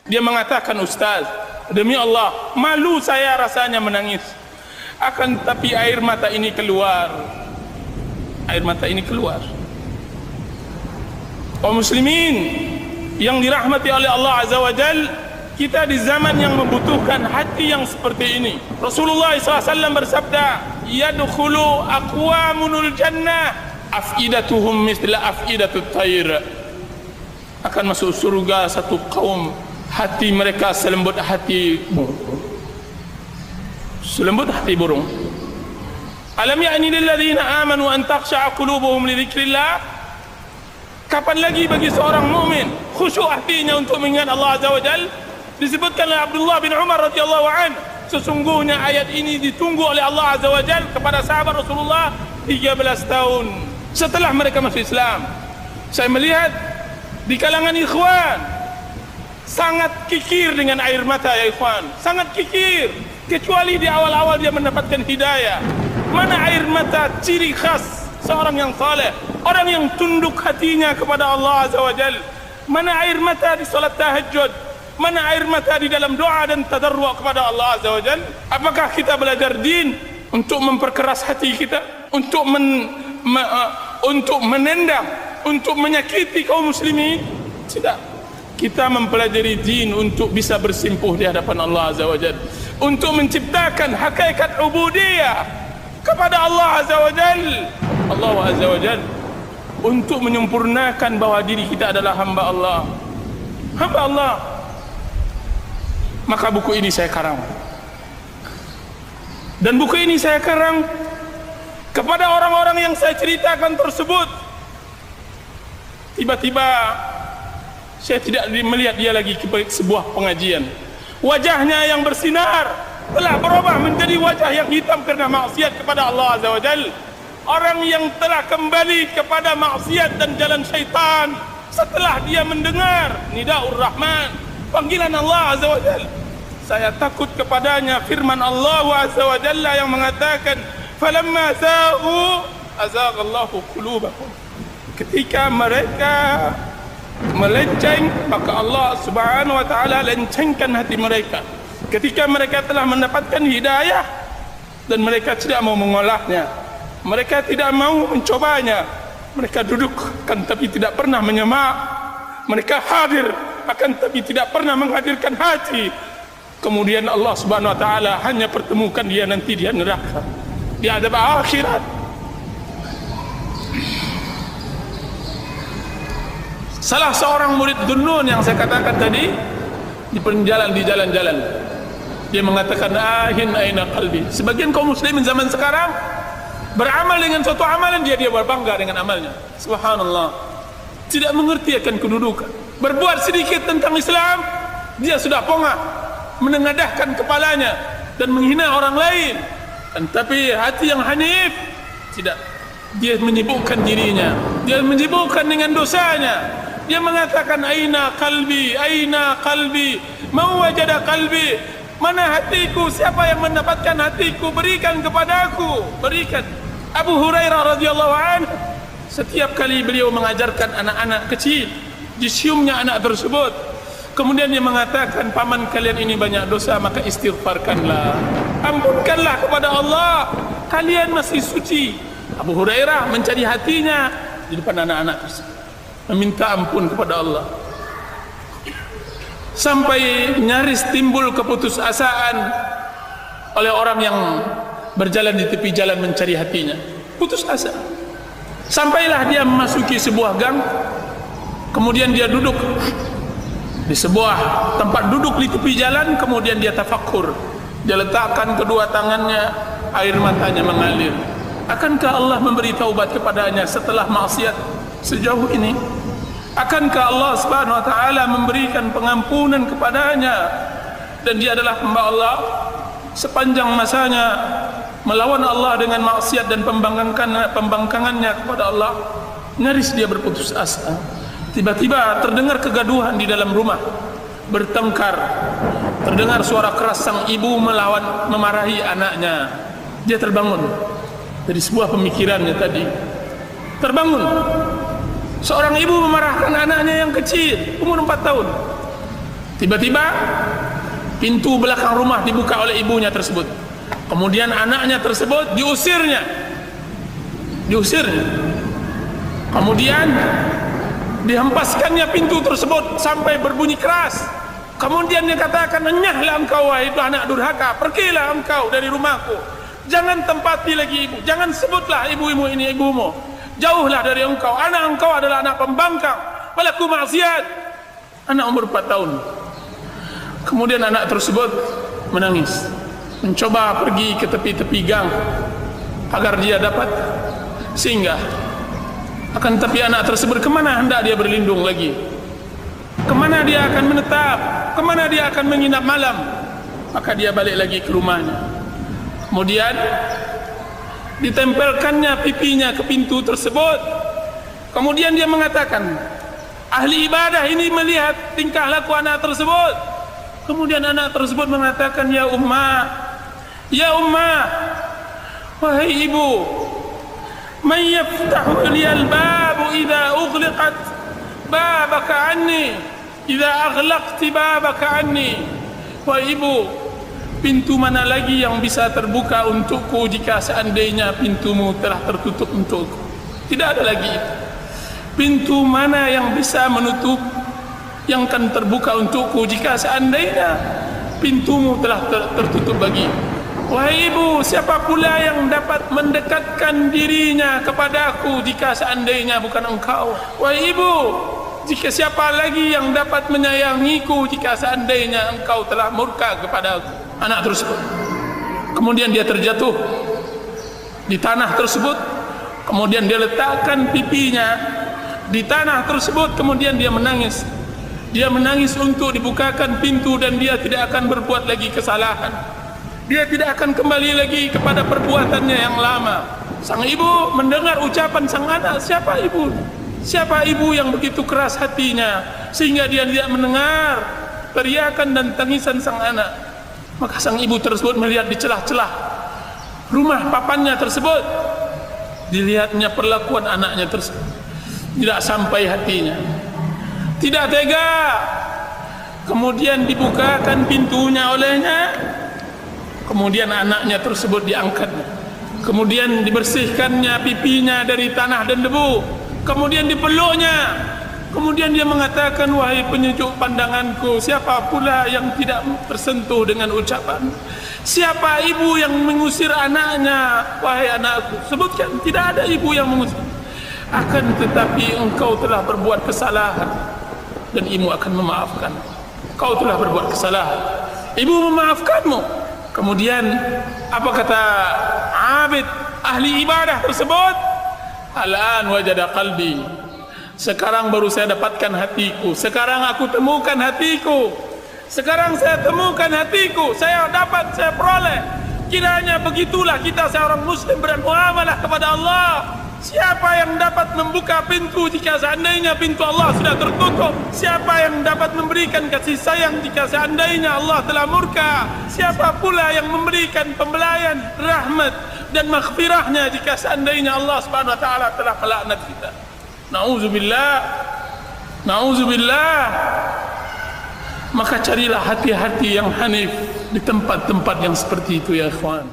Dia mengatakan, Ustaz, demi Allah, malu saya rasanya menangis. Akan tapi air mata ini keluar. Air mata ini keluar. Kaum muslimin yang dirahmati oleh Allah Azza wa Jal, kita di zaman yang membutuhkan hati yang seperti ini. Rasulullah SAW bersabda, yadkhulu aqwamunul jannah afidatuhum misla afidatut tayr. Akan masuk surga satu kaum, hati mereka selembut hati burung. Selembut hati burung. Alam ya'ni lil ladzina amanu an takhsha'a qulubuhum li dzikrillah. Kapan lagi bagi seorang mukmin khusyuk hatinya untuk mengingat Allah Azza wa Jalla? Disebutkan oleh Abdullah bin Umar radhiyallahu anhu, sesungguhnya ayat ini ditunggu oleh Allah Azza wa Jalla kepada sahabat Rasulullah 13 tahun setelah mereka masuk Islam. Saya melihat di kalangan ikhwan sangat kikir dengan air mata, ya ikhwan, sangat kikir, kecuali di awal-awal dia mendapatkan hidayah. Mana air mata ciri khas seorang yang saleh, orang yang tunduk hatinya kepada Allah Azza wa Jalla. Mana air mata di salat tahajud, mana air mata di dalam doa dan tadarru' kepada Allah Azza wa Jalla. Apakah kita belajar din untuk memperkeras hati kita, untuk menendang, untuk menyakiti kaum muslimin? Tidak. Kita mempelajari din untuk bisa bersimpuh di hadapan Allah Azza wa Jalla, untuk menciptakan hakikat ubudiyah kepada Allah Azza wa Jalla. Allah Azza wa Jalla, untuk menyempurnakan bahwa diri kita adalah hamba Allah. Hamba Allah. Maka buku ini saya karang. Dan buku ini saya karang kepada orang-orang yang saya ceritakan tersebut. Tiba-tiba saya tidak melihat dia lagi ke sebuah pengajian. Wajahnya yang bersinar telah berubah menjadi wajah yang hitam karena maksiat kepada Allah Azza wa Jalla. Orang yang telah kembali kepada maksiat dan jalan syaitan setelah dia mendengar Nidaur Rahman, panggilan Allah Azza wa Jalla. Saya takut kepadanya firman Allah Azza wa Jalla yang mengatakan, falamma zaghu azaghallahu qulubahum. Ketika mereka melenceng, maka Allah Subhanahu wa taala lencengkan hati mereka. Ketika mereka telah mendapatkan hidayah dan mereka tidak mau mengolahnya, mereka tidak mau mencobanya, mereka duduk kan tapi tidak pernah menyemak, mereka hadir akan tapi tidak pernah menghadirkan hati. Kemudian Allah Subhanahu wa taala hanya pertemukan dia nanti di neraka, di azab akhirat. Salah seorang murid Dunnun yang saya katakan tadi di jalan-jalan dia mengatakan, ahin aina qalbi. Sebagian kaum muslimin zaman sekarang beramal dengan suatu amalan, dia berbangga dengan amalnya. Subhanallah, tidak mengerti akan kedudukan. Berbuat sedikit tentang Islam, dia sudah pongah menengadahkan kepalanya dan menghina orang lain. Tapi hati yang hanif tidak. Dia menyibukkan dirinya, dia menyibukkan dengan dosanya. Dia mengatakan, aina qalbi, aina qalbi, mau wajada qalbi, mana hatiku, siapa yang mendapatkan hatiku, berikan kepadaku, berikan. Abu Hurairah radhiyallahu anhu, setiap kali beliau mengajarkan anak-anak kecil, disiumnya anak tersebut, kemudian dia mengatakan, paman kalian ini banyak dosa, maka istighfarkanlah, ampunkanlah kepada Allah, kalian masih suci. Abu Hurairah mencari hatinya di depan anak-anak tersebut, meminta ampun kepada Allah, sampai nyaris timbul keputusasaan oleh orang yang berjalan di tepi jalan mencari hatinya. Putus asa. Sampailah dia memasuki sebuah gang, kemudian dia duduk di sebuah tempat duduk di tepi jalan, kemudian dia tafakkur, dia letakkan kedua tangannya, air matanya mengalir. Akankah Allah memberi taubat kepadanya setelah maksiat sejauh ini? Akankah Allah Subhanahu wa taala memberikan pengampunan kepadanya? Dan dia adalah hamba Allah, sepanjang masanya melawan Allah dengan maksiat dan pembangkangannya kepada Allah, nyaris dia berputus asa. Tiba-tiba terdengar kegaduhan di dalam rumah, bertengkar, terdengar suara keras sang ibu memarahi anaknya. Dia terbangun dari sebuah pemikirannya tadi, terbangun. Seorang ibu memarahkan anaknya yang kecil, umur 4 tahun. Tiba-tiba pintu belakang rumah dibuka oleh ibunya tersebut. Kemudian anaknya tersebut diusirnya. Kemudian dihempaskannya pintu tersebut sampai berbunyi keras. Kemudian dia katakan, "Enyahlah engkau wahai anak durhaka, pergilah engkau dari rumahku. Jangan tempati lagi ibu, jangan sebutlah ibu-ibu ini ibumu. Jauhlah dari engkau, anak engkau adalah anak pembangkang, pelaku maksiat." Anak umur 4 tahun. Kemudian anak tersebut menangis, mencoba pergi ke tepi-tepi gang agar dia dapat singgah. Akan tapi anak tersebut, kemana hendak dia berlindung lagi? Kemana dia akan menetap? Kemana dia akan menginap malam? Maka dia balik lagi ke rumahnya. Kemudian ditempelkannya pipinya ke pintu tersebut. Kemudian dia mengatakan, ahli ibadah ini melihat tingkah laku anak tersebut. Kemudian anak tersebut mengatakan, "Ya ummah, wahai ibu, man yaftahu liyal babu idza ughliqat babaka anni, idza aghlaqti babaka anni." Wahai ibu, pintu mana lagi yang bisa terbuka untukku jika seandainya pintumu telah tertutup untukku? Tidak ada lagi itu. Pintu mana yang bisa menutup, yang akan terbuka untukku jika seandainya pintumu telah tertutup bagi. Wahai ibu, siapa pula yang dapat mendekatkan dirinya kepadaku jika seandainya bukan engkau? Wahai ibu, jika siapa lagi yang dapat menyayangiku jika seandainya engkau telah murka kepadaku? Anak tersebut kemudian dia terjatuh di tanah tersebut. Kemudian dia letakkan pipinya di tanah tersebut. Kemudian dia menangis. Dia menangis untuk dibukakan pintu dan dia tidak akan berbuat lagi kesalahan. Dia tidak akan kembali lagi kepada perbuatannya yang lama. Sang ibu mendengar ucapan sang anak, siapa ibu? Siapa ibu yang begitu keras hatinya sehingga dia tidak mendengar teriakan dan tangisan sang anak? Maka sang ibu tersebut melihat di celah-celah rumah papannya tersebut. Dilihatnya perlakuan anaknya tersebut. Tidak sampai hatinya, tidak tega. Kemudian dibukakan pintunya olehnya. Kemudian anaknya tersebut diangkat. Kemudian dibersihkannya pipinya dari tanah dan debu. Kemudian dipeluknya. Kemudian dia mengatakan, "Wahai penyejuk pandanganku, siapa pula yang tidak tersentuh dengan ucapan? Siapa ibu yang mengusir anaknya? Wahai anakku, sebutkan." Tidak ada ibu yang mengusir. Akan tetapi engkau telah berbuat kesalahan dan ibu akan memaafkan. Kau telah berbuat kesalahan, ibu memaafkanmu. Kemudian apa kata abid ahli ibadah tersebut? "Al-an wajada qalbi." Sekarang baru saya dapatkan hatiku. Sekarang aku temukan hatiku. Sekarang saya temukan hatiku. Saya dapat, saya peroleh. Kiranya begitulah kita seorang muslim bermuamalah kepada Allah. Siapa yang dapat membuka pintu jika seandainya pintu Allah sudah tertutup? Siapa yang dapat memberikan kasih sayang jika seandainya Allah telah murka? Siapa pula yang memberikan pembelayan, rahmat dan maghfirahnya jika seandainya Allah Subhanahu wa taala telah melaknat kita? Nauzubillah. Nauzubillah. Maka carilah hati-hati yang hanif di tempat-tempat yang seperti itu ya ikhwan.